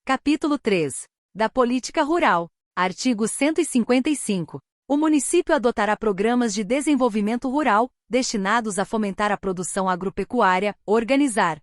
Capítulo 3. Da Política Rural. Artigo 155. O município adotará programas de desenvolvimento rural, destinados a fomentar a produção agropecuária, organizar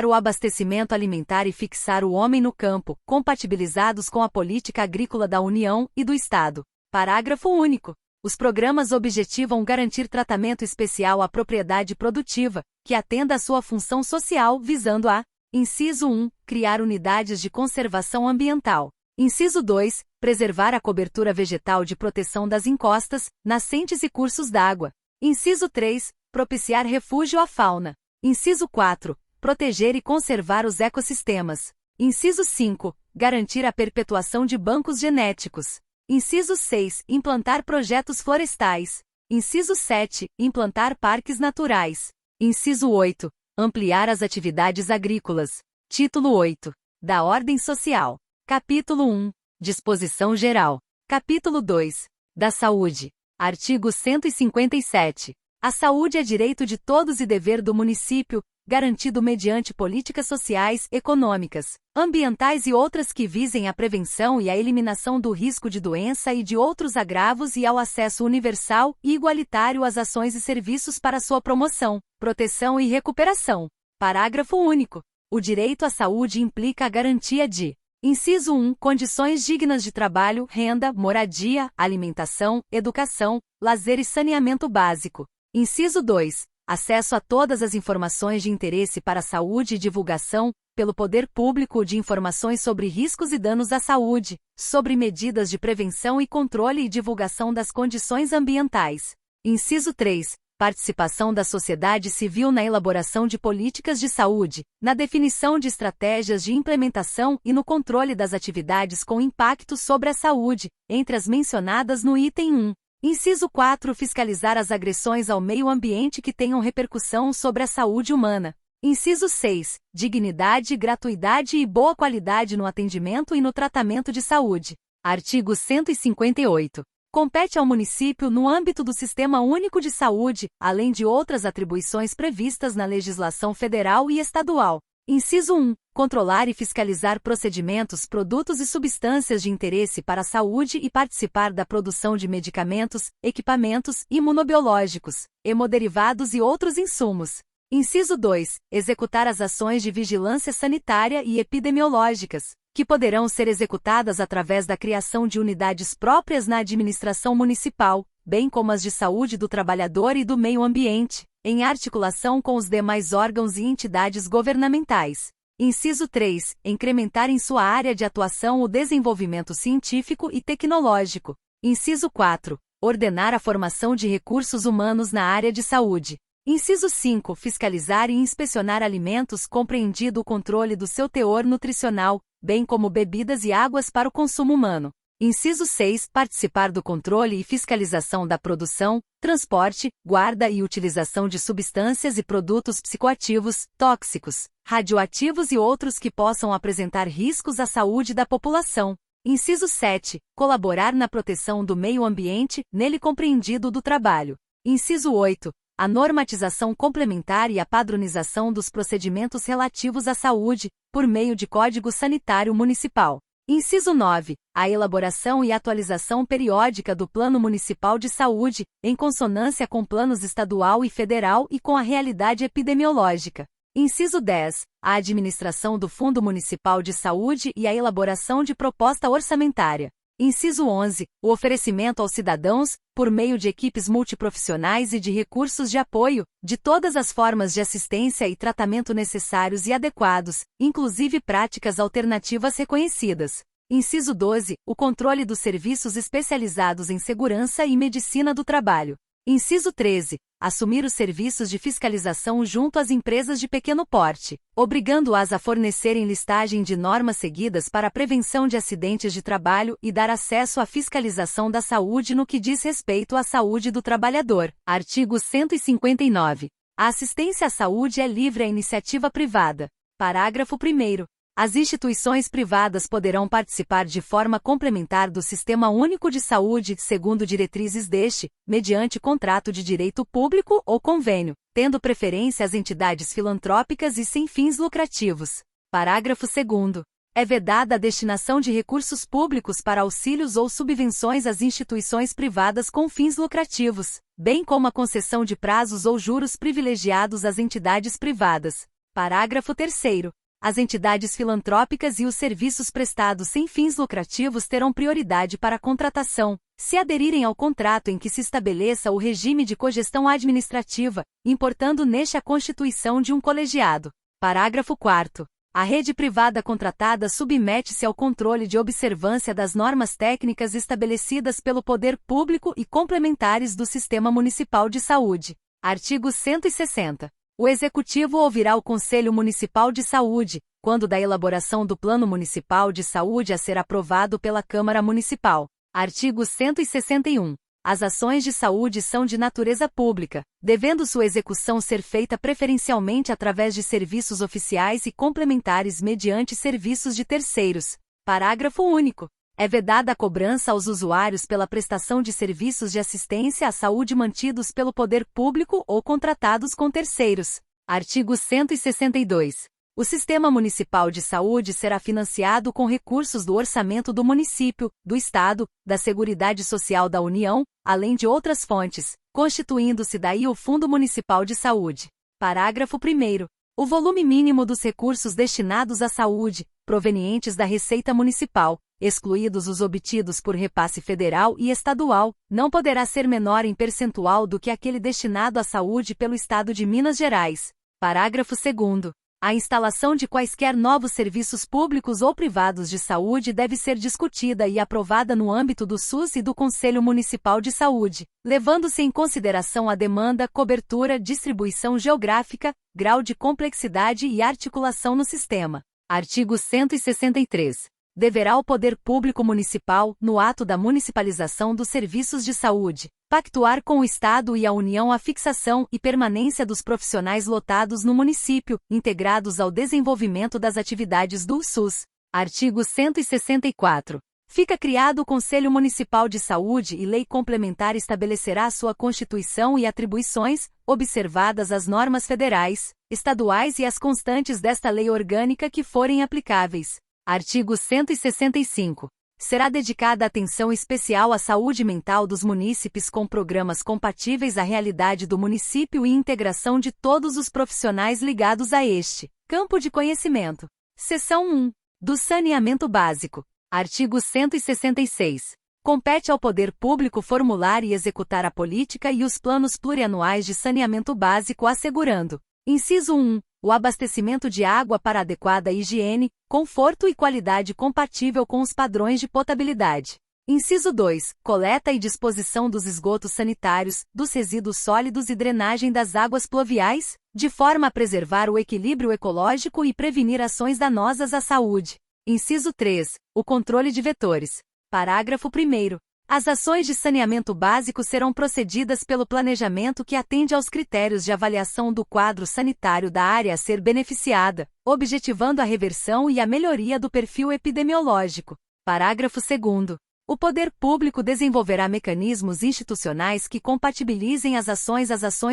o abastecimento alimentar e fixar o homem no campo, compatibilizados com a política agrícola da União e do Estado. Parágrafo único. Os programas objetivam garantir tratamento especial à propriedade produtiva, que atenda à sua função social visando a: Inciso 1. Criar unidades de conservação ambiental. Inciso 2. Preservar a cobertura vegetal de proteção das encostas, nascentes e cursos d'água. Inciso 3. Propiciar refúgio à fauna. Inciso 4. Proteger e conservar os ecossistemas. Inciso 5. Garantir a perpetuação de bancos genéticos. Inciso 6. Implantar projetos florestais. Inciso 7. Implantar parques naturais. Inciso 8. Ampliar as atividades agrícolas. Título 8. Da Ordem Social. Capítulo 1. Disposição Geral. Capítulo 2. Da Saúde. Artigo 157. A saúde é direito de todos e dever do município, garantido mediante políticas sociais, econômicas, ambientais e outras que visem à prevenção e à eliminação do risco de doença e de outros agravos e ao acesso universal e igualitário às ações e serviços para sua promoção, proteção e recuperação. Parágrafo único. O direito à saúde implica a garantia de: Inciso 1. Condições dignas de trabalho, renda, moradia, alimentação, educação, lazer e saneamento básico. Inciso 2. Acesso a todas as informações de interesse para a saúde e divulgação, pelo poder público, de informações sobre riscos e danos à saúde, sobre medidas de prevenção e controle e divulgação das condições ambientais. Inciso 3. Participação da sociedade civil na elaboração de políticas de saúde, na definição de estratégias de implementação e no controle das atividades com impacto sobre a saúde, entre as mencionadas no item 1. Inciso 4. Fiscalizar as agressões ao meio ambiente que tenham repercussão sobre a saúde humana. Inciso 6. Dignidade, gratuidade e boa qualidade no atendimento e no tratamento de saúde. Artigo 158. Compete ao município, no âmbito do Sistema Único de Saúde, além de outras atribuições previstas na legislação federal e estadual. Inciso 1. Controlar e fiscalizar procedimentos, produtos e substâncias de interesse para a saúde e participar da produção de medicamentos, equipamentos imunobiológicos, hemoderivados e outros insumos. Inciso 2. Executar as ações de vigilância sanitária e epidemiológicas, que poderão ser executadas através da criação de unidades próprias na administração municipal, bem como as de saúde do trabalhador e do meio ambiente, em articulação com os demais órgãos e entidades governamentais. Inciso 3. Incrementar em sua área de atuação o desenvolvimento científico e tecnológico. Inciso 4. Ordenar a formação de recursos humanos na área de saúde. Inciso 5. Fiscalizar e inspecionar alimentos, compreendido o controle do seu teor nutricional, bem como bebidas e águas para o consumo humano. Inciso 6. Participar do controle e fiscalização da produção, transporte, guarda e utilização de substâncias e produtos psicoativos, tóxicos, radioativos e outros que possam apresentar riscos à saúde da população. Inciso 7. Colaborar na proteção do meio ambiente, nele compreendido do trabalho. Inciso 8. A normatização complementar e a padronização dos procedimentos relativos à saúde, por meio de Código Sanitário Municipal. Inciso 9. A elaboração e atualização periódica do Plano Municipal de Saúde, em consonância com planos estadual e federal e com a realidade epidemiológica. Inciso 10. A administração do Fundo Municipal de Saúde e a elaboração de proposta orçamentária. Inciso 11. O oferecimento aos cidadãos, por meio de equipes multiprofissionais e de recursos de apoio, de todas as formas de assistência e tratamento necessários e adequados, inclusive práticas alternativas reconhecidas. Inciso 12. O controle dos serviços especializados em segurança e medicina do trabalho. Inciso 13. Assumir os serviços de fiscalização junto às empresas de pequeno porte, obrigando-as a fornecerem listagem de normas seguidas para a prevenção de acidentes de trabalho e dar acesso à fiscalização da saúde no que diz respeito à saúde do trabalhador. Artigo 159. A assistência à saúde é livre à iniciativa privada. Parágrafo 1º. As instituições privadas poderão participar de forma complementar do Sistema Único de Saúde, segundo diretrizes deste, mediante contrato de direito público ou convênio, tendo preferência às entidades filantrópicas e sem fins lucrativos. Parágrafo 2º. É vedada a destinação de recursos públicos para auxílios ou subvenções às instituições privadas com fins lucrativos, bem como a concessão de prazos ou juros privilegiados às entidades privadas. Parágrafo 3º. As entidades filantrópicas e os serviços prestados sem fins lucrativos terão prioridade para a contratação, se aderirem ao contrato em que se estabeleça o regime de cogestão administrativa, importando neste a constituição de um colegiado. Parágrafo 4º. A rede privada contratada submete-se ao controle de observância das normas técnicas estabelecidas pelo poder público e complementares do Sistema Municipal de Saúde. Artigo 160. O Executivo ouvirá o Conselho Municipal de Saúde, quando da elaboração do Plano Municipal de Saúde a ser aprovado pela Câmara Municipal. Artigo 161. As ações de saúde são de natureza pública, devendo sua execução ser feita preferencialmente através de serviços oficiais e complementares mediante serviços de terceiros. Parágrafo único. É vedada a cobrança aos usuários pela prestação de serviços de assistência à saúde mantidos pelo poder público ou contratados com terceiros. Artigo 162. O Sistema Municipal de Saúde será financiado com recursos do orçamento do município, do Estado, da Seguridade Social da União, além de outras fontes, constituindo-se daí o Fundo Municipal de Saúde. Parágrafo 1º. O volume mínimo dos recursos destinados à saúde, provenientes da Receita Municipal, excluídos os obtidos por repasse federal e estadual, não poderá ser menor em percentual do que aquele destinado à saúde pelo Estado de Minas Gerais. Parágrafo 2º. A instalação de quaisquer novos serviços públicos ou privados de saúde deve ser discutida e aprovada no âmbito do SUS e do Conselho Municipal de Saúde, levando-se em consideração a demanda, cobertura, distribuição geográfica, grau de complexidade e articulação no sistema. Artigo 163. Deverá o poder público municipal, no ato da municipalização dos serviços de saúde, pactuar com o Estado e a União a fixação e permanência dos profissionais lotados no município, integrados ao desenvolvimento das atividades do SUS. Artigo 164. Fica criado o Conselho Municipal de Saúde e lei complementar estabelecerá sua constituição e atribuições, observadas as normas federais, estaduais e as constantes desta lei orgânica que forem aplicáveis. Artigo 165. Será dedicada atenção especial à saúde mental dos munícipes com programas compatíveis à realidade do município e integração de todos os profissionais ligados a este campo de conhecimento. Seção 1. Do saneamento básico. Artigo 166. Compete ao poder público formular e executar a política e os planos plurianuais de saneamento básico assegurando: inciso 1. O abastecimento de água para adequada higiene, conforto e qualidade compatível com os padrões de potabilidade. Inciso 2. Coleta e disposição dos esgotos sanitários, dos resíduos sólidos e drenagem das águas pluviais, de forma a preservar o equilíbrio ecológico e prevenir ações danosas à saúde. Inciso 3. O controle de vetores. Parágrafo 1º. As ações de saneamento básico serão procedidas pelo planejamento que atende aos critérios de avaliação do quadro sanitário da área a ser beneficiada, objetivando a reversão e a melhoria do perfil epidemiológico. Parágrafo 2º. O poder público desenvolverá mecanismos institucionais que compatibilizem as ações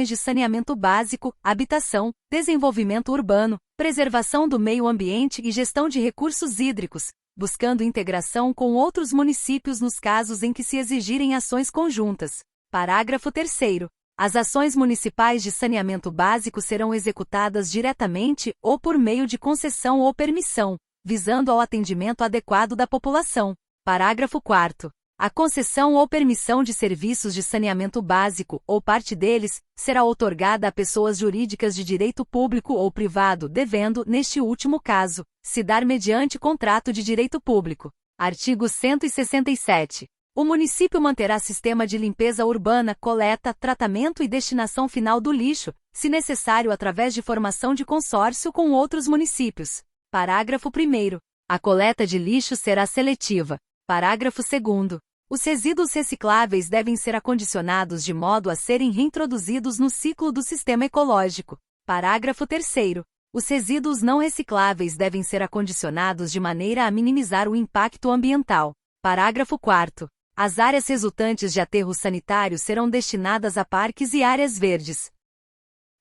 de saneamento básico, habitação, desenvolvimento urbano, preservação do meio ambiente e gestão de recursos hídricos, buscando integração com outros municípios nos casos em que se exigirem ações conjuntas. Parágrafo 3º. As ações municipais de saneamento básico serão executadas diretamente ou por meio de concessão ou permissão, visando ao atendimento adequado da população. Parágrafo 4º. A concessão ou permissão de serviços de saneamento básico, ou parte deles, será outorgada a pessoas jurídicas de direito público ou privado, devendo, neste último caso, se dar mediante contrato de direito público. Artigo 167. O município manterá sistema de limpeza urbana, coleta, tratamento e destinação final do lixo, se necessário através de formação de consórcio com outros municípios. Parágrafo 1º. A coleta de lixo será seletiva. Parágrafo 2º. Os resíduos recicláveis devem ser acondicionados de modo a serem reintroduzidos no ciclo do sistema ecológico. Parágrafo 3º. Os resíduos não recicláveis devem ser acondicionados de maneira a minimizar o impacto ambiental. Parágrafo 4º. As áreas resultantes de aterros sanitários serão destinadas a parques e áreas verdes.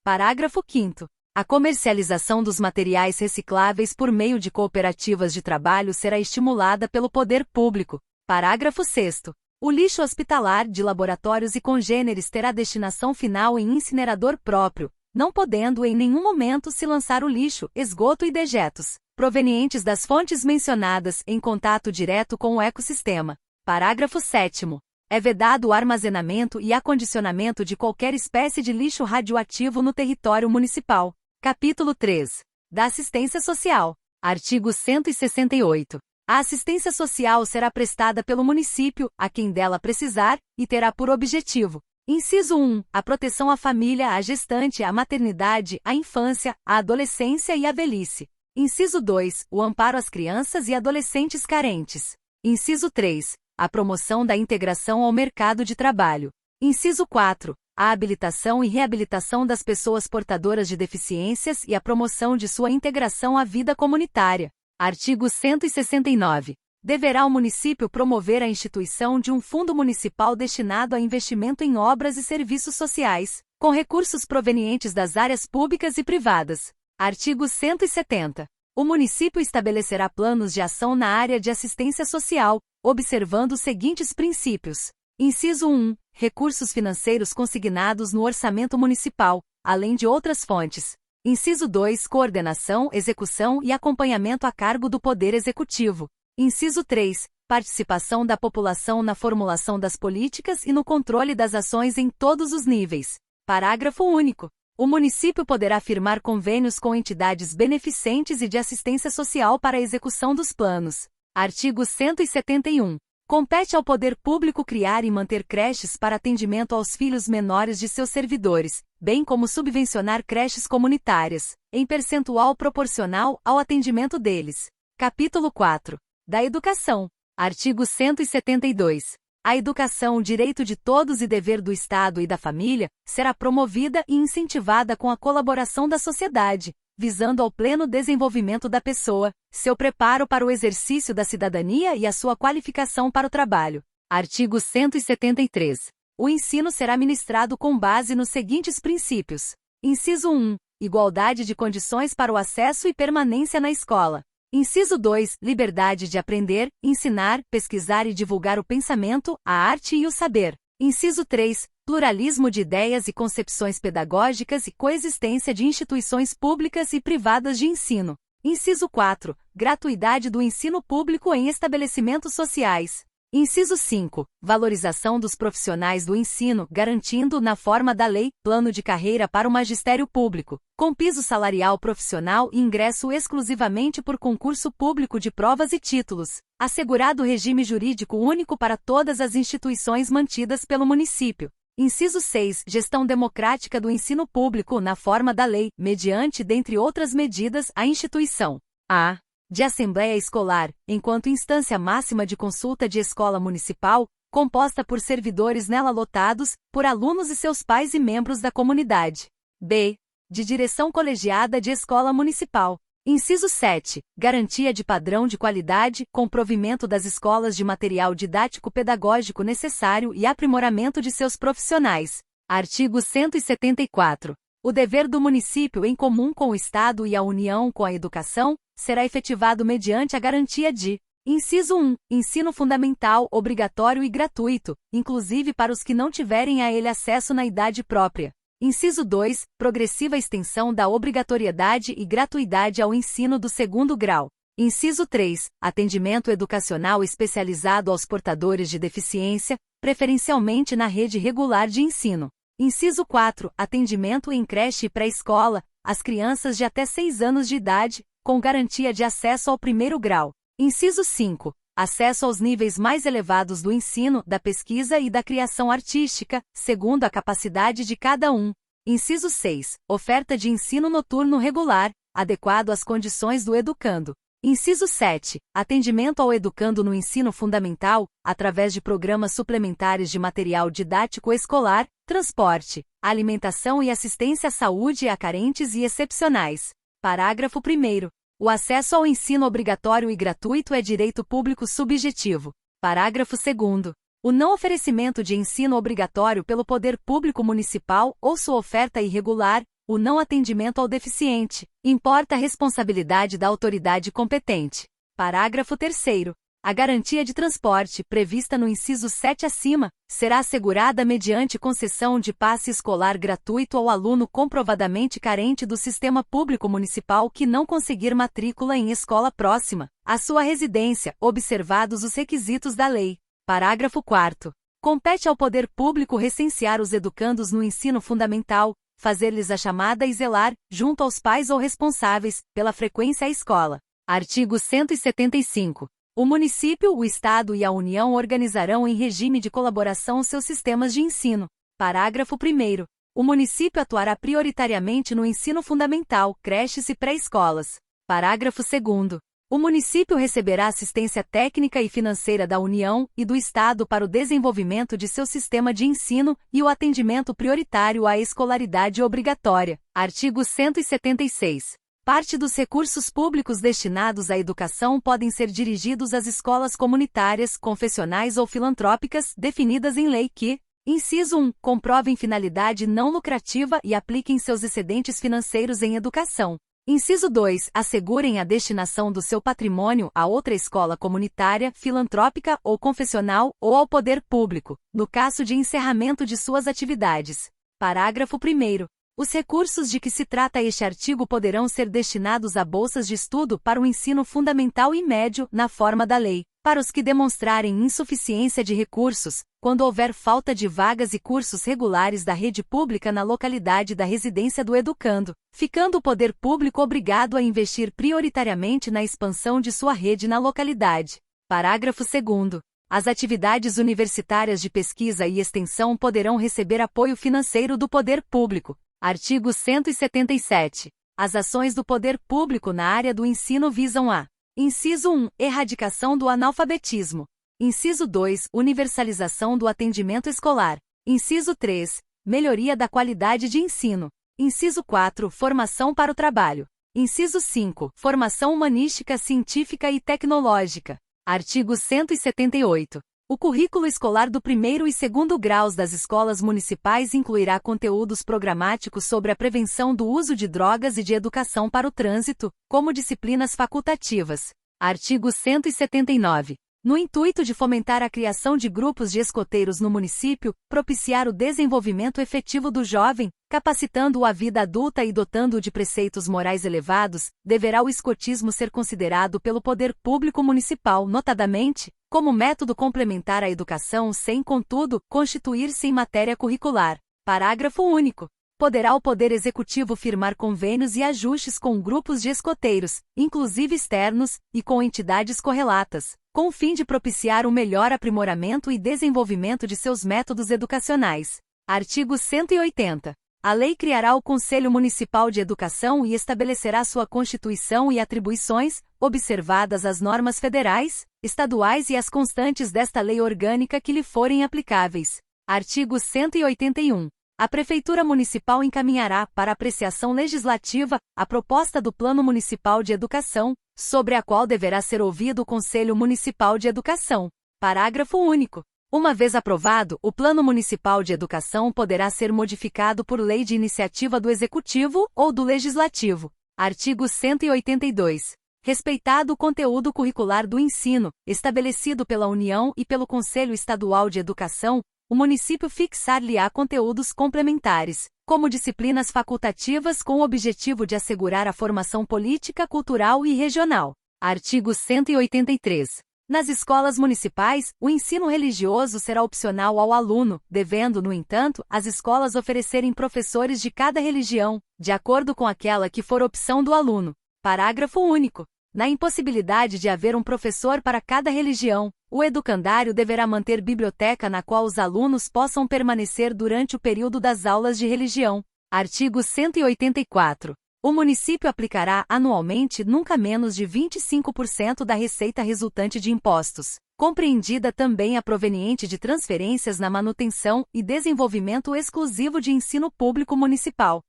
Parágrafo 5º. A comercialização dos materiais recicláveis por meio de cooperativas de trabalho será estimulada pelo poder público. Parágrafo 6º. O lixo hospitalar de laboratórios e congêneres terá destinação final em incinerador próprio, não podendo em nenhum momento se lançar o lixo, esgoto e dejetos provenientes das fontes mencionadas em contato direto com o ecossistema. Parágrafo 7º. É vedado o armazenamento e acondicionamento de qualquer espécie de lixo radioativo no território municipal. Capítulo 3. Da Assistência Social. Artigo 168. A assistência social será prestada pelo município, a quem dela precisar, e terá por objetivo: inciso 1. A proteção à família, à gestante, à maternidade, à infância, à adolescência e à velhice. Inciso 2. O amparo às crianças e adolescentes carentes. Inciso 3. A promoção da integração ao mercado de trabalho. Inciso 4. A habilitação e reabilitação das pessoas portadoras de deficiências e a promoção de sua integração à vida comunitária. Artigo 169. Deverá o município promover a instituição de um fundo municipal destinado a investimento em obras e serviços sociais, com recursos provenientes das áreas públicas e privadas. Artigo 170. O município estabelecerá planos de ação na área de assistência social, observando os seguintes princípios. Inciso 1. Recursos financeiros consignados no orçamento municipal, além de outras fontes. Inciso 2. Coordenação, execução e acompanhamento a cargo do Poder Executivo. Inciso 3. Participação da população na formulação das políticas e no controle das ações em todos os níveis. Parágrafo único. O município poderá firmar convênios com entidades beneficentes e de assistência social para a execução dos planos. Artigo 171. Compete ao poder público criar e manter creches para atendimento aos filhos menores de seus servidores, bem como subvencionar creches comunitárias, em percentual proporcional ao atendimento deles. Capítulo 4. Da Educação. Artigo 172. A educação, direito de todos e dever do Estado e da família, será promovida e incentivada com a colaboração da sociedade, visando ao pleno desenvolvimento da pessoa, seu preparo para o exercício da cidadania e a sua qualificação para o trabalho. Artigo 173. O ensino será ministrado com base nos seguintes princípios. Inciso 1. Igualdade de condições para o acesso e permanência na escola. Inciso 2. Liberdade de aprender, ensinar, pesquisar e divulgar o pensamento, a arte e o saber. Inciso 3. Pluralismo de ideias e concepções pedagógicas e coexistência de instituições públicas e privadas de ensino. Inciso 4. Gratuidade do ensino público em estabelecimentos sociais. Inciso 5. Valorização dos profissionais do ensino, garantindo, na forma da lei, plano de carreira para o magistério público, com piso salarial profissional e ingresso exclusivamente por concurso público de provas e títulos, assegurado regime jurídico único para todas as instituições mantidas pelo município. Inciso 6. Gestão democrática do ensino público na forma da lei, mediante, dentre outras medidas, a instituição a. de Assembleia Escolar, enquanto instância máxima de consulta de escola municipal, composta por servidores nela lotados, por alunos e seus pais e membros da comunidade. b. De direção colegiada de escola municipal. Inciso 7. Garantia de padrão de qualidade, com provimento das escolas de material didático-pedagógico necessário e aprimoramento de seus profissionais. Artigo 174. O dever do município em comum com o Estado e a União com a educação, será efetivado mediante a garantia de: inciso 1. Ensino fundamental, obrigatório e gratuito, inclusive para os que não tiverem a ele acesso na idade própria. Inciso 2. Progressiva extensão da obrigatoriedade e gratuidade ao ensino do segundo grau. Inciso 3. Atendimento educacional especializado aos portadores de deficiência, preferencialmente na rede regular de ensino. Inciso 4. Atendimento em creche e pré-escola, às crianças de até 6 anos de idade, com garantia de acesso ao primeiro grau. Inciso 5. Acesso aos níveis mais elevados do ensino, da pesquisa e da criação artística, segundo a capacidade de cada um. Inciso 6. Oferta de ensino noturno regular, adequado às condições do educando. Inciso 7. Atendimento ao educando no ensino fundamental, através de programas suplementares de material didático escolar, transporte, alimentação e assistência à saúde a carentes e excepcionais. Parágrafo 1º. O acesso ao ensino obrigatório e gratuito é direito público subjetivo. Parágrafo 2º. O não oferecimento de ensino obrigatório pelo poder público municipal ou sua oferta irregular, O não atendimento ao deficiente. Importa a responsabilidade da autoridade competente. Parágrafo 3º. A garantia de transporte, prevista no inciso 7 acima, será assegurada mediante concessão de passe escolar gratuito ao aluno comprovadamente carente do sistema público municipal que não conseguir matrícula em escola próxima à sua residência, observados os requisitos da lei. Parágrafo 4º. Compete ao poder público recensear os educandos no ensino fundamental, fazer-lhes a chamada e zelar, junto aos pais ou responsáveis, pela frequência à escola. Artigo 175. O município, o Estado e a União organizarão em regime de colaboração seus sistemas de ensino. Parágrafo 1º. O município atuará prioritariamente no ensino fundamental, creches e pré-escolas. Parágrafo 2º. O município receberá assistência técnica e financeira da União e do Estado para o desenvolvimento de seu sistema de ensino e o atendimento prioritário à escolaridade obrigatória. Artigo 176. Parte dos recursos públicos destinados à educação podem ser dirigidos às escolas comunitárias, confessionais ou filantrópicas, definidas em lei que, inciso 1, comprovem finalidade não lucrativa e apliquem seus excedentes financeiros em educação. Inciso 2, assegurem a destinação do seu patrimônio a outra escola comunitária, filantrópica ou confessional ou ao poder público, no caso de encerramento de suas atividades. Parágrafo 1º. Os recursos de que se trata este artigo poderão ser destinados a bolsas de estudo para o ensino fundamental e médio, na forma da lei, para os que demonstrarem insuficiência de recursos, quando houver falta de vagas e cursos regulares da rede pública na localidade da residência do educando, ficando o poder público obrigado a investir prioritariamente na expansão de sua rede na localidade. Parágrafo 2º. As atividades universitárias de pesquisa e extensão poderão receber apoio financeiro do poder público. Artigo 177. As ações do poder público na área do ensino visam a: inciso 1, erradicação do analfabetismo. Inciso 2, universalização do atendimento escolar. Inciso 3, melhoria da qualidade de ensino. Inciso 4, formação para o trabalho. Inciso 5, formação humanística, científica e tecnológica. Artigo 178. O currículo escolar do primeiro e segundo graus das escolas municipais incluirá conteúdos programáticos sobre a prevenção do uso de drogas e de educação para o trânsito, como disciplinas facultativas. Artigo 179. No intuito de fomentar a criação de grupos de escoteiros no município, propiciar o desenvolvimento efetivo do jovem, capacitando-o à vida adulta e dotando-o de preceitos morais elevados, deverá o escotismo ser considerado pelo poder público municipal, notadamente, como método complementar à educação sem, contudo, constituir-se em matéria curricular. Parágrafo único. Poderá o Poder Executivo firmar convênios e ajustes com grupos de escoteiros, inclusive externos, e com entidades correlatas, com o fim de propiciar o melhor aprimoramento e desenvolvimento de seus métodos educacionais. Artigo 180. A lei criará o Conselho Municipal de Educação e estabelecerá sua constituição e atribuições, observadas as normas federais, estaduais e as constantes desta lei orgânica que lhe forem aplicáveis. Artigo 181. A Prefeitura Municipal encaminhará, para apreciação legislativa, a proposta do Plano Municipal de Educação, sobre a qual deverá ser ouvido o Conselho Municipal de Educação. Parágrafo único. Uma vez aprovado, o Plano Municipal de Educação poderá ser modificado por lei de iniciativa do Executivo ou do Legislativo. Artigo 182. Respeitado o conteúdo curricular do ensino, estabelecido pela União e pelo Conselho Estadual de Educação, o município fixar-lhe-á conteúdos complementares, como disciplinas facultativas com o objetivo de assegurar a formação política, cultural e regional. Artigo 183. Nas escolas municipais, o ensino religioso será opcional ao aluno, devendo, no entanto, as escolas oferecerem professores de cada religião, de acordo com aquela que for opção do aluno. Parágrafo único. Na impossibilidade de haver um professor para cada religião, o educandário deverá manter biblioteca na qual os alunos possam permanecer durante o período das aulas de religião. Artigo 184. O município aplicará anualmente nunca menos de 25% da receita resultante de impostos, compreendida também a proveniente de transferências na manutenção e desenvolvimento exclusivo de ensino público municipal.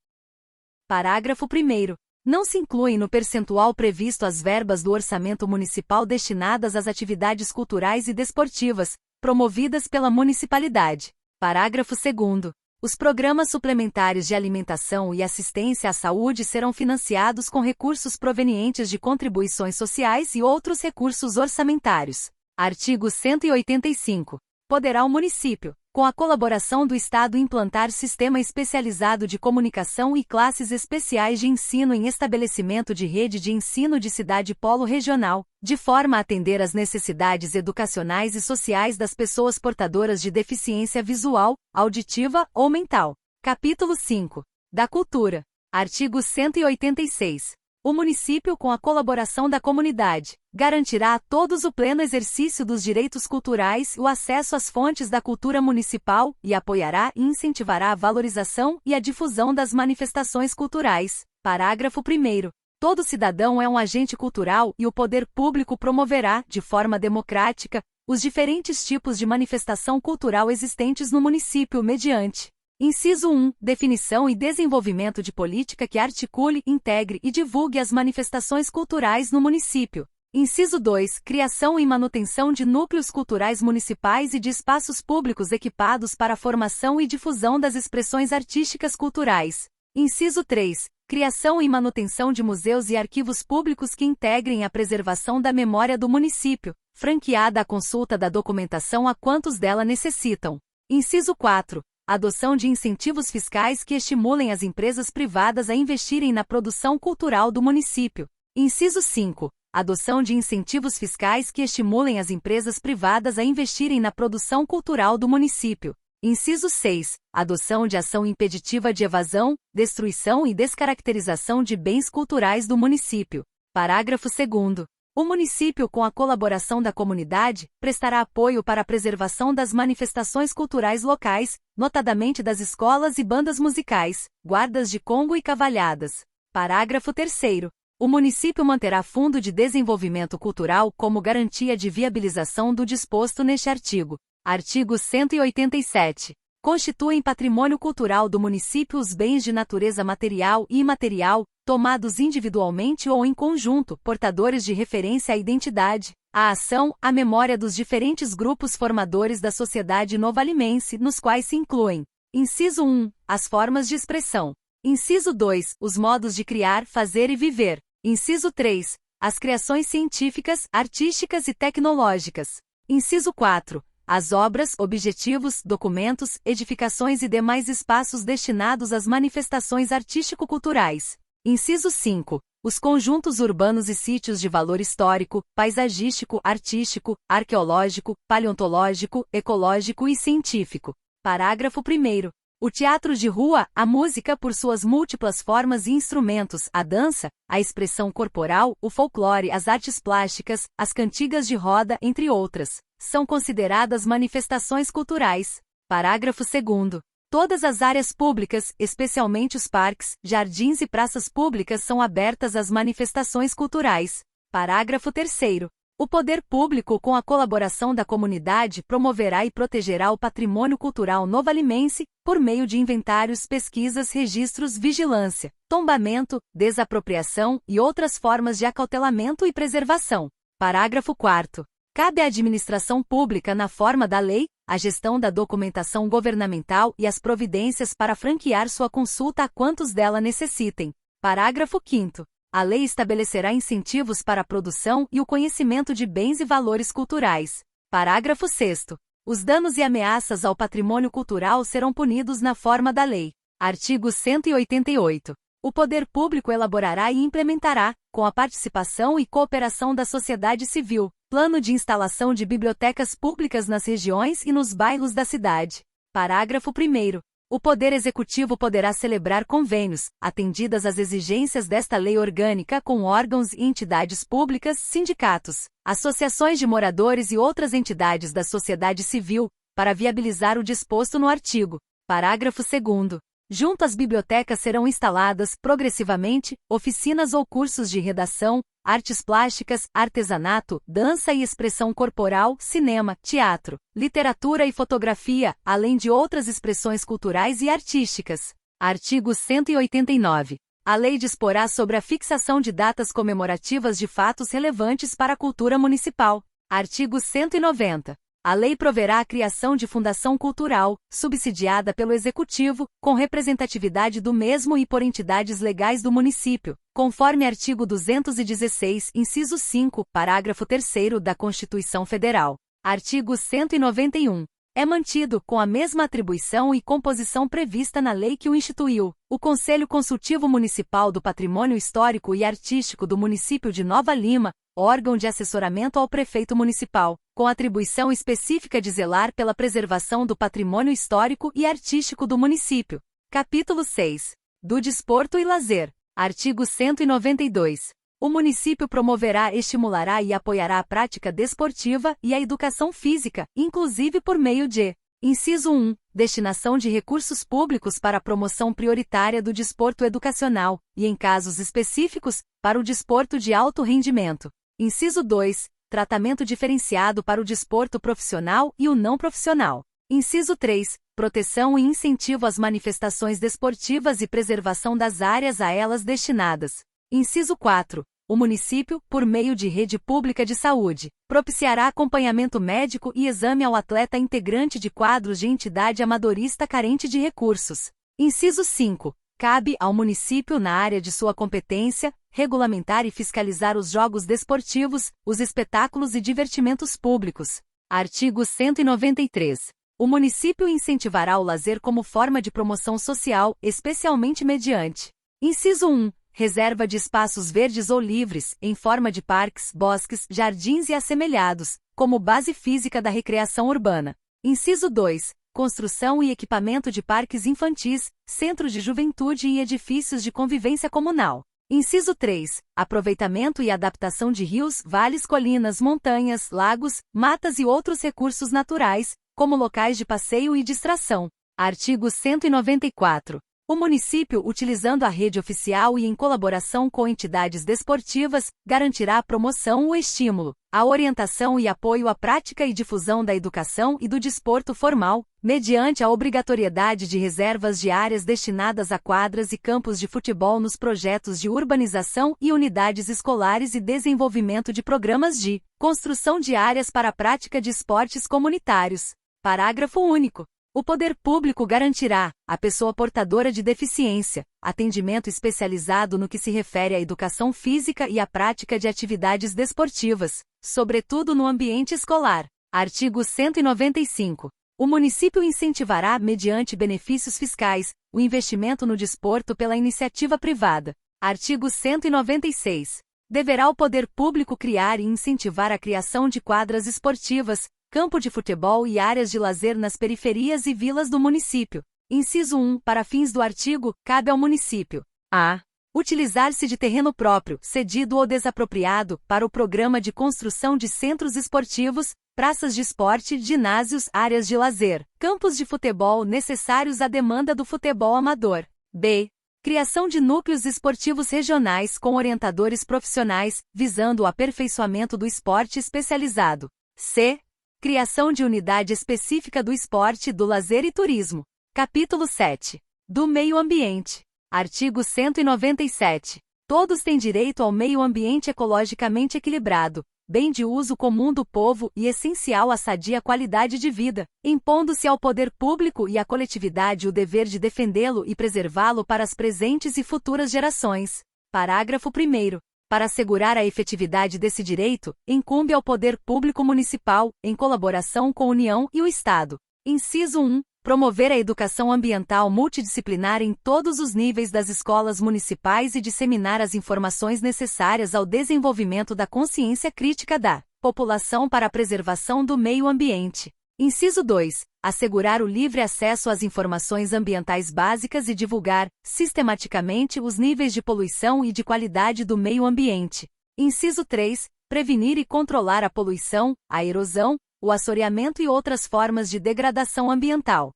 Parágrafo 1º. Não se incluem no percentual previsto as verbas do orçamento municipal destinadas às atividades culturais e desportivas, promovidas pela municipalidade. Parágrafo 2º. Os programas suplementares de alimentação e assistência à saúde serão financiados com recursos provenientes de contribuições sociais e outros recursos orçamentários. Artigo 185. Poderá o município, com a colaboração do Estado, implantar sistema especializado de comunicação e classes especiais de ensino em estabelecimento de rede de ensino de cidade polo regional, de forma a atender às necessidades educacionais e sociais das pessoas portadoras de deficiência visual, auditiva ou mental. Capítulo 5. Da Cultura. Artigo 186. O município, com a colaboração da comunidade, garantirá a todos o pleno exercício dos direitos culturais e o acesso às fontes da cultura municipal, e apoiará e incentivará a valorização e a difusão das manifestações culturais. Parágrafo 1º. Todo cidadão é um agente cultural e o poder público promoverá, de forma democrática, os diferentes tipos de manifestação cultural existentes no município mediante: Inciso 1. Definição e desenvolvimento de política que articule, integre e divulgue as manifestações culturais no município. Inciso 2. Criação e manutenção de núcleos culturais municipais e de espaços públicos equipados para a formação e difusão das expressões artísticas culturais. Inciso 3. Criação e manutenção de museus e arquivos públicos que integrem a preservação da memória do município, franqueada a consulta da documentação a quantos dela necessitam. Inciso 4. Adoção de incentivos fiscais que estimulem as empresas privadas a investirem na produção cultural do município. Inciso 5. Adoção de incentivos fiscais que estimulem as empresas privadas a investirem na produção cultural do município. Inciso 6. Adoção de ação impeditiva de evasão, destruição e descaracterização de bens culturais do município. Parágrafo 2º. O município, com a colaboração da comunidade, prestará apoio para a preservação das manifestações culturais locais, notadamente das escolas e bandas musicais, guardas de Congo e cavalhadas. Parágrafo 3º. O município manterá fundo de desenvolvimento cultural como garantia de viabilização do disposto neste artigo. Artigo 187. Constituem patrimônio cultural do município os bens de natureza material e imaterial, tomados individualmente ou em conjunto, portadores de referência à identidade, à ação, à memória dos diferentes grupos formadores da sociedade novalimense, nos quais se incluem: Inciso 1. As formas de expressão. Inciso 2. Os modos de criar, fazer e viver. Inciso 3. As criações científicas, artísticas e tecnológicas. Inciso 4. As obras, objetivos, documentos, edificações e demais espaços destinados às manifestações artístico-culturais. Inciso 5. Os conjuntos urbanos e sítios de valor histórico, paisagístico, artístico, arqueológico, paleontológico, ecológico e científico. Parágrafo 1º. O teatro de rua, a música por suas múltiplas formas e instrumentos, a dança, a expressão corporal, o folclore, as artes plásticas, as cantigas de roda, entre outras, são consideradas manifestações culturais. Parágrafo 2º. Todas as áreas públicas, especialmente os parques, jardins e praças públicas, são abertas às manifestações culturais. Parágrafo 3º. O poder público, com a colaboração da comunidade, promoverá e protegerá o patrimônio cultural novalimense, por meio de inventários, pesquisas, registros, vigilância, tombamento, desapropriação e outras formas de acautelamento e preservação. Parágrafo 4º. Cabe à administração pública, na forma da lei, a gestão da documentação governamental e as providências para franquear sua consulta a quantos dela necessitem. Parágrafo 5º. A lei estabelecerá incentivos para a produção e o conhecimento de bens e valores culturais. Parágrafo 6º. Os danos e ameaças ao patrimônio cultural serão punidos na forma da lei. Artigo 188. O poder público elaborará e implementará, com a participação e cooperação da sociedade civil, plano de instalação de bibliotecas públicas nas regiões e nos bairros da cidade. Parágrafo 1º. O Poder Executivo poderá celebrar convênios, atendidas as exigências desta lei orgânica, com órgãos e entidades públicas, sindicatos, associações de moradores e outras entidades da sociedade civil, para viabilizar o disposto no artigo. Parágrafo 2º. Junto às bibliotecas serão instaladas, progressivamente, oficinas ou cursos de redação, artes plásticas, artesanato, dança e expressão corporal, cinema, teatro, literatura e fotografia, além de outras expressões culturais e artísticas. Artigo 189. A lei disporá sobre a fixação de datas comemorativas de fatos relevantes para a cultura municipal. Artigo 190. A lei proverá a criação de fundação cultural, subsidiada pelo Executivo, com representatividade do mesmo e por entidades legais do município, conforme artigo 216, inciso 5, parágrafo 3º da Constituição Federal. Artigo 191. É mantido, com a mesma atribuição e composição prevista na lei que o instituiu, o Conselho Consultivo Municipal do Patrimônio Histórico e Artístico do município de Nova Lima, órgão de assessoramento ao prefeito municipal, com atribuição específica de zelar pela preservação do patrimônio histórico e artístico do município. Capítulo 6. Do Desporto e Lazer. Artigo 192. O município promoverá, estimulará e apoiará a prática desportiva e a educação física, inclusive por meio de: inciso 1. Destinação de recursos públicos para a promoção prioritária do desporto educacional, e em casos específicos, para o desporto de alto rendimento. Inciso 2. Tratamento diferenciado para o desporto profissional e o não profissional. Inciso 3. Proteção e incentivo às manifestações desportivas e preservação das áreas a elas destinadas. Inciso 4. O município, por meio de rede pública de saúde, propiciará acompanhamento médico e exame ao atleta integrante de quadros de entidade amadorista carente de recursos. Inciso 5. Cabe ao município, na área de sua competência, regulamentar e fiscalizar os jogos desportivos, os espetáculos e divertimentos públicos. Artigo 193. O município incentivará o lazer como forma de promoção social, especialmente mediante: inciso 1. Reserva de espaços verdes ou livres, em forma de parques, bosques, jardins e assemelhados, como base física da recreação urbana. Inciso 2. Construção e equipamento de parques infantis, centros de juventude e edifícios de convivência comunal. Inciso 3. Aproveitamento e adaptação de rios, vales, colinas, montanhas, lagos, matas e outros recursos naturais, como locais de passeio e distração. Artigo 194. O município, utilizando a rede oficial e em colaboração com entidades desportivas, garantirá a promoção, o estímulo, a orientação e apoio à prática e difusão da educação e do desporto formal, mediante a obrigatoriedade de reservas de áreas destinadas a quadras e campos de futebol nos projetos de urbanização e unidades escolares e desenvolvimento de programas de construção de áreas para a prática de esportes comunitários. Parágrafo único. O poder público garantirá, à pessoa portadora de deficiência, atendimento especializado no que se refere à educação física e à prática de atividades desportivas, sobretudo no ambiente escolar. Artigo 195. O município incentivará, mediante benefícios fiscais, o investimento no desporto pela iniciativa privada. Artigo 196. Deverá o poder público criar e incentivar a criação de quadras esportivas, campo de futebol e áreas de lazer nas periferias e vilas do município. Inciso 1. Para fins do artigo, cabe ao município: a. Utilizar-se de terreno próprio, cedido ou desapropriado, para o programa de construção de centros esportivos, praças de esporte, ginásios, áreas de lazer, campos de futebol necessários à demanda do futebol amador. b. Criação de núcleos esportivos regionais com orientadores profissionais, visando o aperfeiçoamento do esporte especializado. c. Criação de unidade específica do esporte, do lazer e turismo. Capítulo 7. Do meio ambiente. Artigo 197. Todos têm direito ao meio ambiente ecologicamente equilibrado, bem de uso comum do povo e essencial à sadia qualidade de vida, impondo-se ao poder público e à coletividade o dever de defendê-lo e preservá-lo para as presentes e futuras gerações. Parágrafo 1º. Para assegurar a efetividade desse direito, incumbe ao poder público municipal, em colaboração com a União e o Estado. Inciso 1. Promover a educação ambiental multidisciplinar em todos os níveis das escolas municipais e disseminar as informações necessárias ao desenvolvimento da consciência crítica da população para a preservação do meio ambiente. Inciso 2. Assegurar o livre acesso às informações ambientais básicas e divulgar, sistematicamente, os níveis de poluição e de qualidade do meio ambiente. Inciso 3. Prevenir e controlar a poluição, a erosão, o assoreamento e outras formas de degradação ambiental.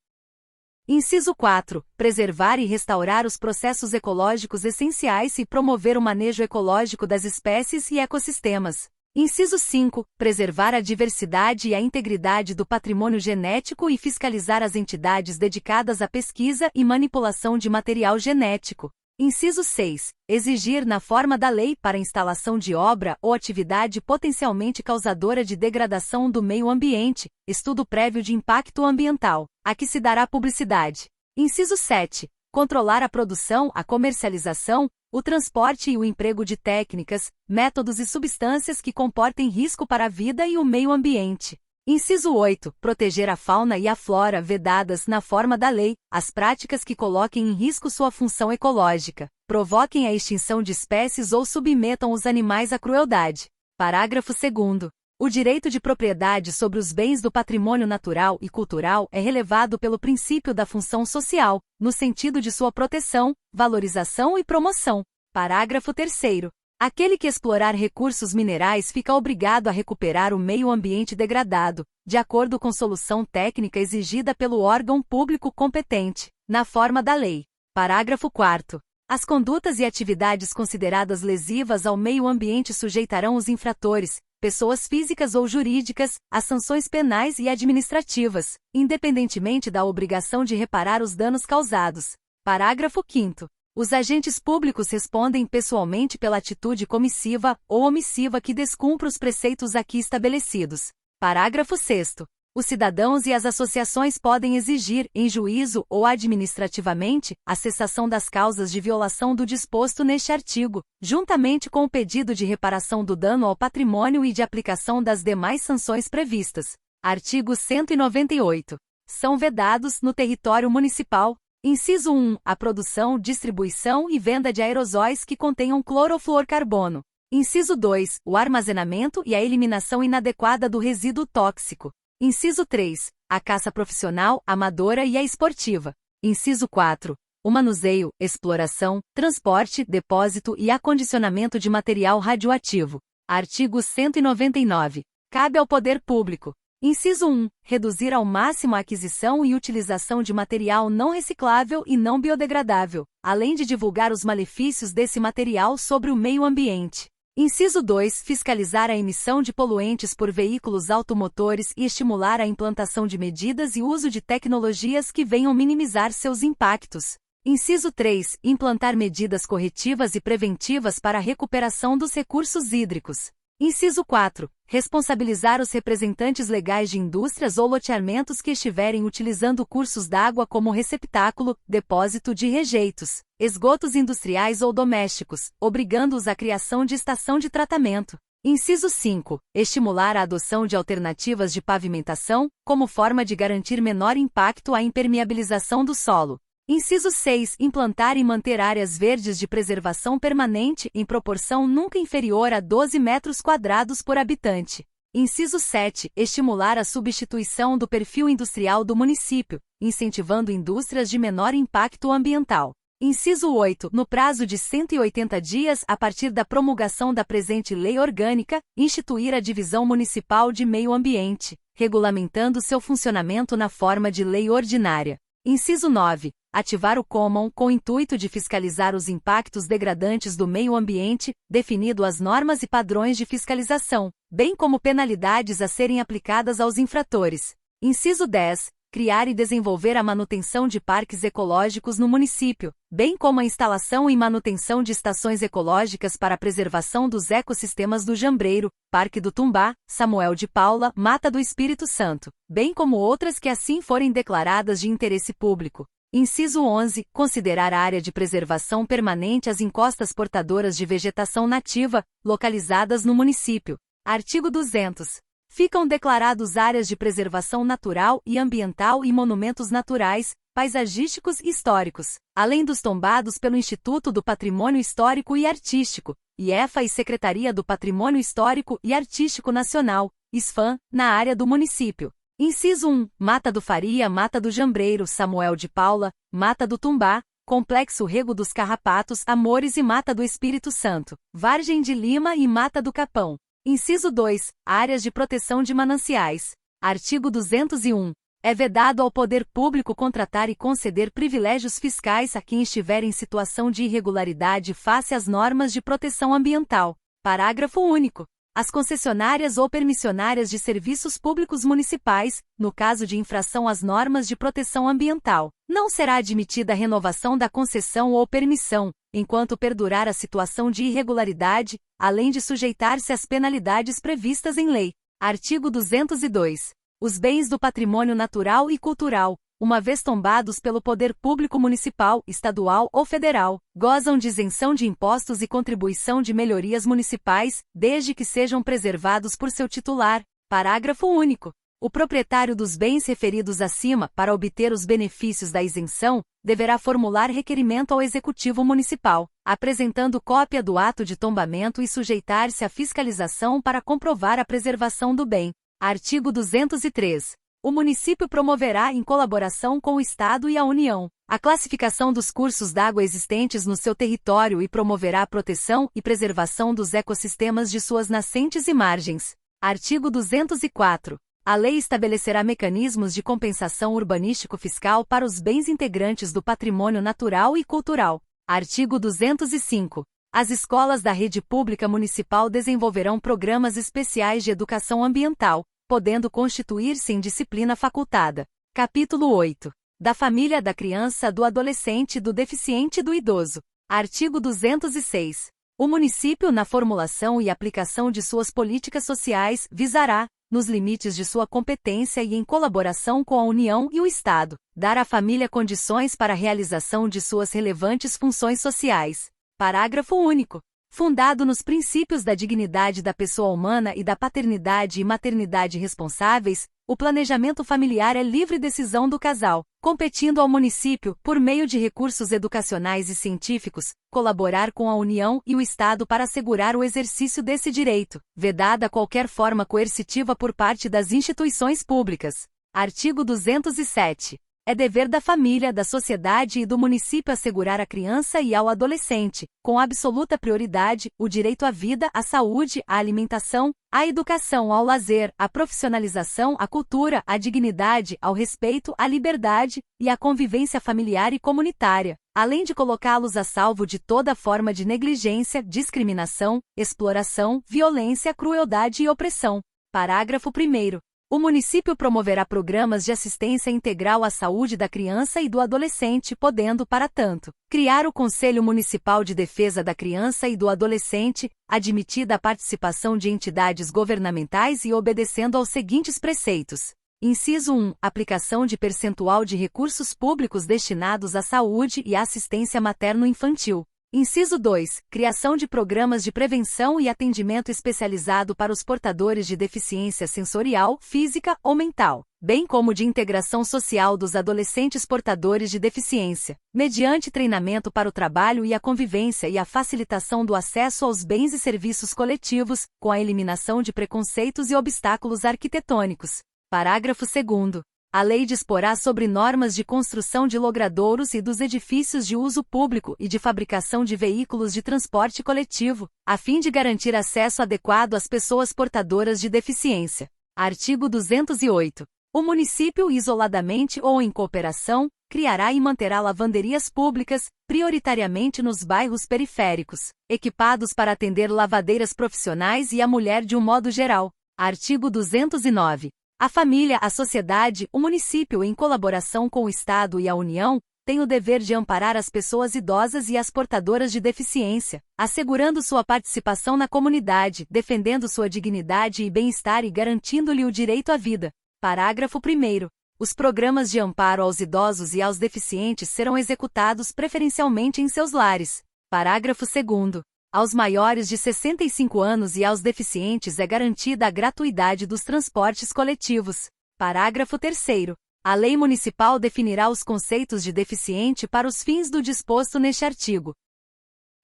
Inciso 4. Preservar e restaurar os processos ecológicos essenciais e promover o manejo ecológico das espécies e ecossistemas. Inciso 5. Preservar a diversidade e a integridade do patrimônio genético e fiscalizar as entidades dedicadas à pesquisa e manipulação de material genético. Inciso 6. Exigir na forma da lei para instalação de obra ou atividade potencialmente causadora de degradação do meio ambiente, estudo prévio de impacto ambiental, a que se dará publicidade. Inciso 7. Controlar a produção, a comercialização, o transporte e o emprego de técnicas, métodos e substâncias que comportem risco para a vida e o meio ambiente. Inciso 8. Proteger a fauna e a flora vedadas na forma da lei, as práticas que coloquem em risco sua função ecológica, provoquem a extinção de espécies ou submetam os animais à crueldade. Parágrafo 2º. O direito de propriedade sobre os bens do patrimônio natural e cultural é relevado pelo princípio da função social, no sentido de sua proteção, valorização e promoção. Parágrafo 3º. Aquele que explorar recursos minerais fica obrigado a recuperar o meio ambiente degradado, de acordo com solução técnica exigida pelo órgão público competente, na forma da lei. Parágrafo 4º. As condutas e atividades consideradas lesivas ao meio ambiente sujeitarão os infratores, pessoas físicas ou jurídicas, a sanções penais e administrativas, independentemente da obrigação de reparar os danos causados. Parágrafo 5º. Os agentes públicos respondem pessoalmente pela atitude comissiva ou omissiva que descumpra os preceitos aqui estabelecidos. Parágrafo 6º. Os cidadãos e as associações podem exigir, em juízo ou administrativamente, a cessação das causas de violação do disposto neste artigo, juntamente com o pedido de reparação do dano ao patrimônio e de aplicação das demais sanções previstas. Artigo 198. São vedados, no território municipal: inciso 1, a produção, distribuição e venda de aerosóis que contenham clorofluorcarbono. Inciso 2, o armazenamento e a eliminação inadequada do resíduo tóxico. Inciso 3, a caça profissional, amadora e a esportiva. Inciso 4, o manuseio, exploração, transporte, depósito e acondicionamento de material radioativo. Artigo 199. Cabe ao poder público: inciso 1, reduzir ao máximo a aquisição e utilização de material não reciclável e não biodegradável, além de divulgar os malefícios desse material sobre o meio ambiente. Inciso 2, fiscalizar a emissão de poluentes por veículos automotores e estimular a implantação de medidas e uso de tecnologias que venham minimizar seus impactos. Inciso 3, implantar medidas corretivas e preventivas para a recuperação dos recursos hídricos. Inciso 4, responsabilizar os representantes legais de indústrias ou loteamentos que estiverem utilizando cursos d'água como receptáculo, depósito de rejeitos, esgotos industriais ou domésticos, obrigando-os à criação de estação de tratamento. Inciso 5, estimular a adoção de alternativas de pavimentação, como forma de garantir menor impacto à impermeabilização do solo. Inciso 6, implantar e manter áreas verdes de preservação permanente em proporção nunca inferior a 12 metros quadrados por habitante. Inciso 7, estimular a substituição do perfil industrial do município, incentivando indústrias de menor impacto ambiental. Inciso 8, no prazo de 180 dias a partir da promulgação da presente lei orgânica, instituir a Divisão Municipal de Meio Ambiente, regulamentando seu funcionamento na forma de lei ordinária. Inciso 9. Ativar o Common com o intuito de fiscalizar os impactos degradantes do meio ambiente, definido as normas e padrões de fiscalização, bem como penalidades a serem aplicadas aos infratores. Inciso 10. Criar e desenvolver a manutenção de parques ecológicos no município, bem como a instalação e manutenção de estações ecológicas para a preservação dos ecossistemas do Jambreiro, Parque do Tumbá, Samuel de Paula, Mata do Espírito Santo, bem como outras que assim forem declaradas de interesse público. Inciso 11. Considerar a área de preservação permanente as encostas portadoras de vegetação nativa, localizadas no município. Artigo 200. Ficam declarados áreas de preservação natural e ambiental e monumentos naturais, paisagísticos e históricos, além dos tombados pelo Instituto do Patrimônio Histórico e Artístico, IEFA e Secretaria do Patrimônio Histórico e Artístico Nacional, ISFAM, na área do município. Inciso 1. Mata do Faria, Mata do Jambreiro, Samuel de Paula, Mata do Tumbá, Complexo Rego dos Carrapatos, Amores e Mata do Espírito Santo, Vargem de Lima e Mata do Capão. Inciso 2. Áreas de proteção de mananciais. Artigo 201. É vedado ao poder público contratar e conceder privilégios fiscais a quem estiver em situação de irregularidade face às normas de proteção ambiental. Parágrafo único. As concessionárias ou permissionárias de serviços públicos municipais, no caso de infração às normas de proteção ambiental, não será admitida a renovação da concessão ou permissão, enquanto perdurar a situação de irregularidade, além de sujeitar-se às penalidades previstas em lei. Artigo 202. Os bens do patrimônio natural e cultural, uma vez tombados pelo poder público municipal, estadual ou federal, gozam de isenção de impostos e contribuição de melhorias municipais, desde que sejam preservados por seu titular. Parágrafo único. O proprietário dos bens referidos acima, para obter os benefícios da isenção, deverá formular requerimento ao Executivo Municipal, apresentando cópia do ato de tombamento e sujeitar-se à fiscalização para comprovar a preservação do bem. Artigo 203. O município promoverá, em colaboração com o Estado e a União, a classificação dos cursos d'água existentes no seu território e promoverá a proteção e preservação dos ecossistemas de suas nascentes e margens. Artigo 204. A lei estabelecerá mecanismos de compensação urbanístico-fiscal para os bens integrantes do patrimônio natural e cultural. Artigo 205. As escolas da rede pública municipal desenvolverão programas especiais de educação ambiental, podendo constituir-se em disciplina facultada. Capítulo 8. Da família, da criança, do adolescente, do deficiente e do idoso. Artigo 206. O município, na formulação e aplicação de suas políticas sociais, visará, nos limites de sua competência e em colaboração com a União e o Estado, dar à família condições para a realização de suas relevantes funções sociais. Parágrafo único. Fundado nos princípios da dignidade da pessoa humana e da paternidade e maternidade responsáveis, o planejamento familiar é livre decisão do casal, competindo ao município, por meio de recursos educacionais e científicos, colaborar com a União e o Estado para assegurar o exercício desse direito, vedada qualquer forma coercitiva por parte das instituições públicas. Artigo 207. É dever da família, da sociedade e do município assegurar à criança e ao adolescente, com absoluta prioridade, o direito à vida, à saúde, à alimentação, à educação, ao lazer, à profissionalização, à cultura, à dignidade, ao respeito, à liberdade e à convivência familiar e comunitária, além de colocá-los a salvo de toda forma de negligência, discriminação, exploração, violência, crueldade e opressão. Parágrafo 1º. O município promoverá programas de assistência integral à saúde da criança e do adolescente, podendo, para tanto, criar o Conselho Municipal de Defesa da Criança e do Adolescente, admitida a participação de entidades governamentais e obedecendo aos seguintes preceitos. Inciso 1. Aplicação de percentual de recursos públicos destinados à saúde e à assistência materno-infantil. Inciso 2. Criação de programas de prevenção e atendimento especializado para os portadores de deficiência sensorial, física ou mental, bem como de integração social dos adolescentes portadores de deficiência, mediante treinamento para o trabalho e a convivência e a facilitação do acesso aos bens e serviços coletivos, com a eliminação de preconceitos e obstáculos arquitetônicos. Parágrafo 2º. A lei disporá sobre normas de construção de logradouros e dos edifícios de uso público e de fabricação de veículos de transporte coletivo, a fim de garantir acesso adequado às pessoas portadoras de deficiência. Artigo 208. O município, isoladamente ou em cooperação, criará e manterá lavanderias públicas, prioritariamente nos bairros periféricos, equipados para atender lavadeiras profissionais e a mulher de um modo geral. Artigo 209. A família, a sociedade, o município, em colaboração com o Estado e a União, tem o dever de amparar as pessoas idosas e as portadoras de deficiência, assegurando sua participação na comunidade, defendendo sua dignidade e bem-estar e garantindo-lhe o direito à vida. Parágrafo 1º. Os programas de amparo aos idosos e aos deficientes serão executados preferencialmente em seus lares. Parágrafo 2º. Aos maiores de 65 anos e aos deficientes é garantida a gratuidade dos transportes coletivos. Parágrafo 3º. A lei municipal definirá os conceitos de deficiente para os fins do disposto neste artigo.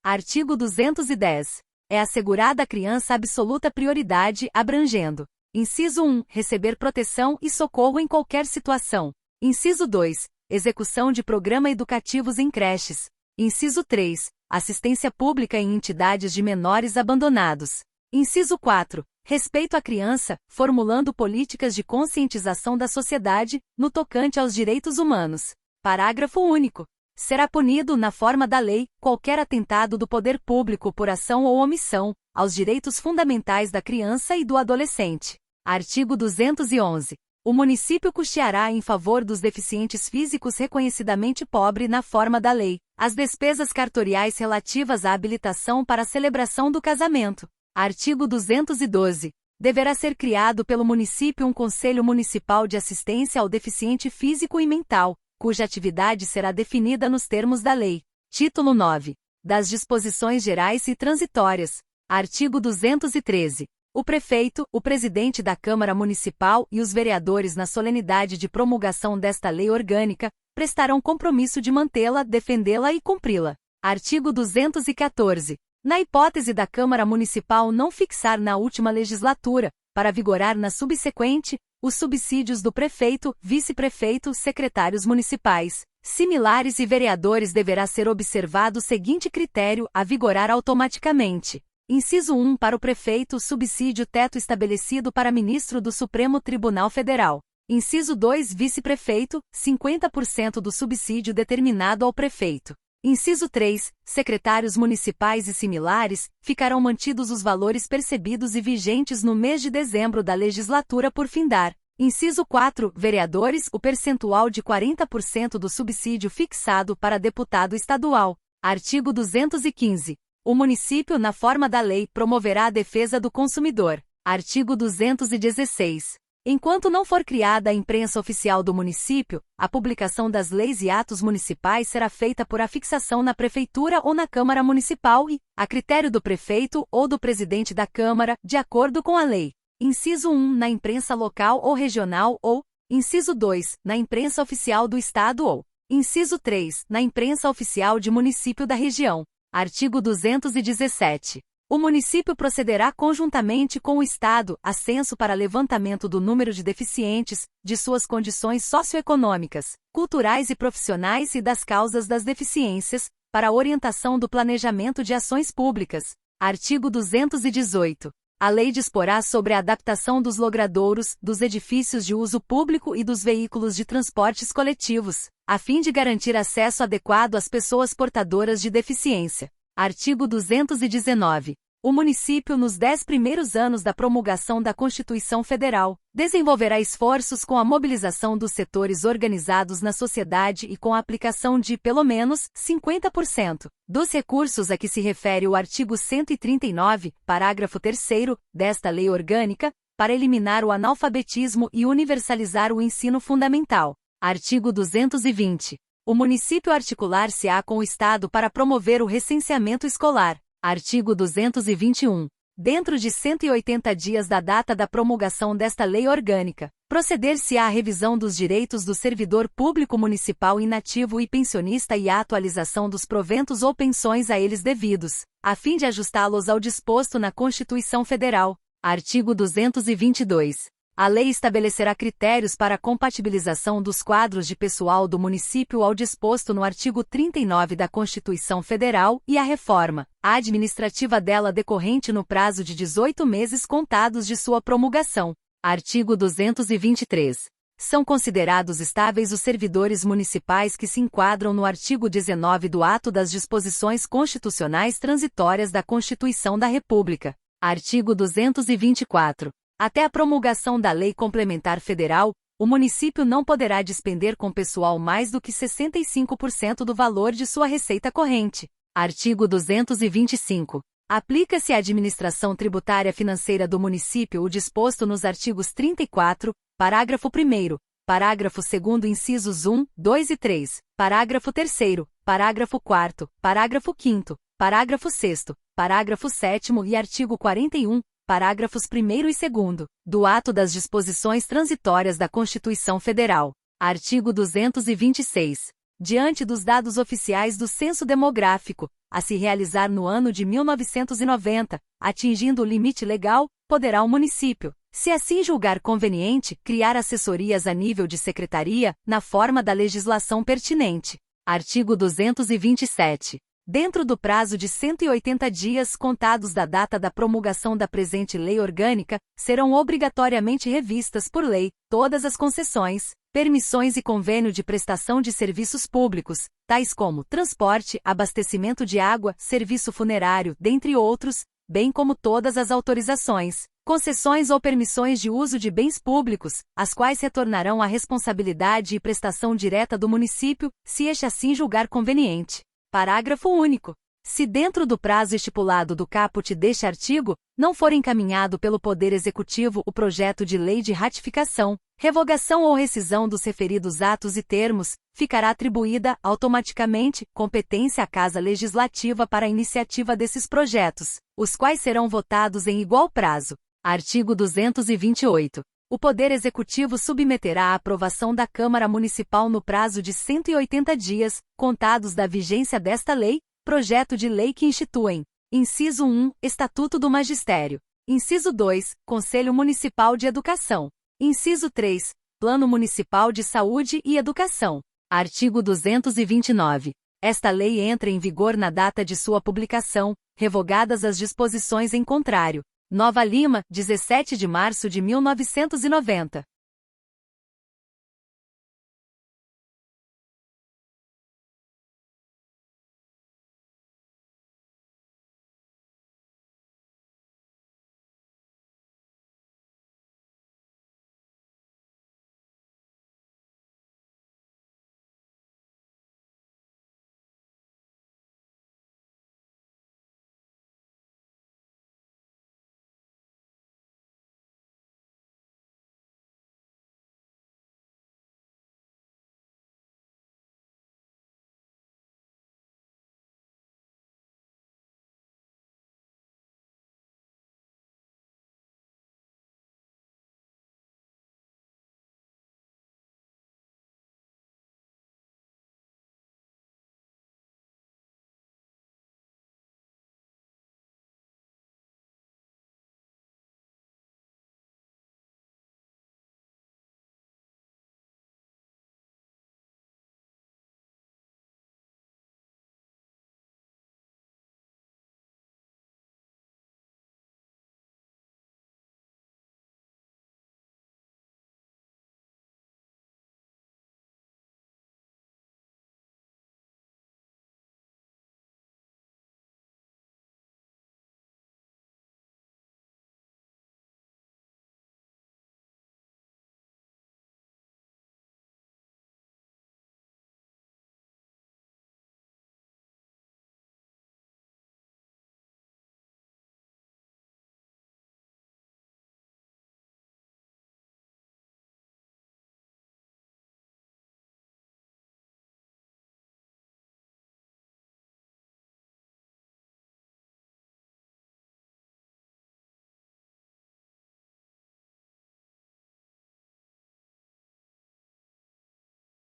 Artigo 210. É assegurada à criança absoluta prioridade, abrangendo: inciso 1. Receber proteção e socorro em qualquer situação. Inciso 2. Execução de programa educativos em creches. Inciso 3. Assistência pública em entidades de menores abandonados. Inciso 4. Respeito à criança, formulando políticas de conscientização da sociedade, no tocante aos direitos humanos. Parágrafo único. será punido na forma da lei qualquer atentado do poder público por ação ou omissão aos direitos fundamentais da criança e do adolescente. Artigo 211. O município custeará em favor dos deficientes físicos reconhecidamente pobres na forma da lei as despesas cartoriais relativas à habilitação para a celebração do casamento. Artigo 212. Deverá ser criado pelo município um Conselho Municipal de Assistência ao Deficiente Físico e Mental, cuja atividade será definida nos termos da lei. Título 9. Das disposições gerais e transitórias. Artigo 213. O prefeito, o presidente da Câmara Municipal e os vereadores na solenidade de promulgação desta lei orgânica, prestarão compromisso de mantê-la, defendê-la e cumpri-la. Artigo 214. Na hipótese da Câmara Municipal não fixar na última legislatura, para vigorar na subsequente, os subsídios do prefeito, vice-prefeito, secretários municipais, similares e vereadores deverá ser observado o seguinte critério a vigorar automaticamente. Inciso 1. Para o prefeito, subsídio teto estabelecido para ministro do Supremo Tribunal Federal. Inciso 2. Vice-prefeito, 50% do subsídio determinado ao prefeito. Inciso 3. Secretários municipais e similares, ficarão mantidos os valores percebidos e vigentes no mês de dezembro da legislatura por findar. Inciso 4. Vereadores, o percentual de 40% do subsídio fixado para deputado estadual. Artigo 215. O município, na forma da lei, promoverá a defesa do consumidor. Artigo 216. Enquanto não for criada a imprensa oficial do município, a publicação das leis e atos municipais será feita por afixação na Prefeitura ou na Câmara Municipal e, a critério do prefeito ou do presidente da Câmara, de acordo com a lei. Inciso 1. Na imprensa local ou regional ou, inciso 2. Na imprensa oficial do Estado ou, inciso 3. Na imprensa oficial de município da região. Artigo 217. O município procederá conjuntamente com o Estado a censo para levantamento do número de deficientes, de suas condições socioeconômicas, culturais e profissionais e das causas das deficiências, para orientação do planejamento de ações públicas. Artigo 218. A lei disporá sobre a adaptação dos logradouros, dos edifícios de uso público e dos veículos de transportes coletivos, a fim de garantir acesso adequado às pessoas portadoras de deficiência. Artigo 219. O município, nos 10 primeiros anos da promulgação da Constituição Federal, desenvolverá esforços com a mobilização dos setores organizados na sociedade e com a aplicação de, pelo menos, 50% dos recursos a que se refere o artigo 139, parágrafo 3º, desta lei orgânica, para eliminar o analfabetismo e universalizar o ensino fundamental. Artigo 220. O município articular-se-á com o Estado para promover o recenseamento escolar. Artigo 221. Dentro de 180 dias da data da promulgação desta lei orgânica, proceder-se-á à revisão dos direitos do servidor público municipal inativo e pensionista e à atualização dos proventos ou pensões a eles devidos, a fim de ajustá-los ao disposto na Constituição Federal. Artigo 222. A lei estabelecerá critérios para a compatibilização dos quadros de pessoal do município ao disposto no artigo 39 da Constituição Federal e a reforma administrativa dela decorrente no prazo de 18 meses contados de sua promulgação. Artigo 223. São considerados estáveis os servidores municipais que se enquadram no artigo 19 do Ato das Disposições Constitucionais Transitórias da Constituição da República. Artigo 224. Até a promulgação da Lei Complementar Federal, o município não poderá despender com pessoal mais do que 65% do valor de sua receita corrente. Artigo 225. Aplica-se à administração tributária financeira do município o disposto nos artigos 34, parágrafo 1º, parágrafo 2º incisos 1, 2 e 3, parágrafo 3º, parágrafo 4º, parágrafo 5º, parágrafo 6º, parágrafo 7º e artigo 41, parágrafos 1º e 2º, do Ato das Disposições Transitórias da Constituição Federal. Artigo 226. Diante dos dados oficiais do Censo Demográfico, a se realizar no ano de 1990, atingindo o limite legal, poderá o município, se assim julgar conveniente, criar assessorias a nível de secretaria, na forma da legislação pertinente. Artigo 227. Dentro do prazo de 180 dias contados da data da promulgação da presente lei orgânica, serão obrigatoriamente revistas por lei todas as concessões, permissões e convênio de prestação de serviços públicos, tais como transporte, abastecimento de água, serviço funerário, dentre outros, bem como todas as autorizações, concessões ou permissões de uso de bens públicos, as quais retornarão à responsabilidade e prestação direta do município, se este assim julgar conveniente. Parágrafo único. Se dentro do prazo estipulado do caput deste artigo, não for encaminhado pelo Poder Executivo o projeto de lei de ratificação, revogação ou rescisão dos referidos atos e termos, ficará atribuída, automaticamente, competência à Casa Legislativa para a iniciativa desses projetos, os quais serão votados em igual prazo. Artigo 228. O Poder Executivo submeterá à aprovação da Câmara Municipal no prazo de 180 dias, contados da vigência desta lei, projeto de lei que instituem: inciso 1, Estatuto do Magistério; inciso 2, Conselho Municipal de Educação; inciso 3, Plano Municipal de Saúde e Educação. Artigo 229. Esta lei entra em vigor na data de sua publicação, revogadas as disposições em contrário. Nova Lima, 17 de março de 1990.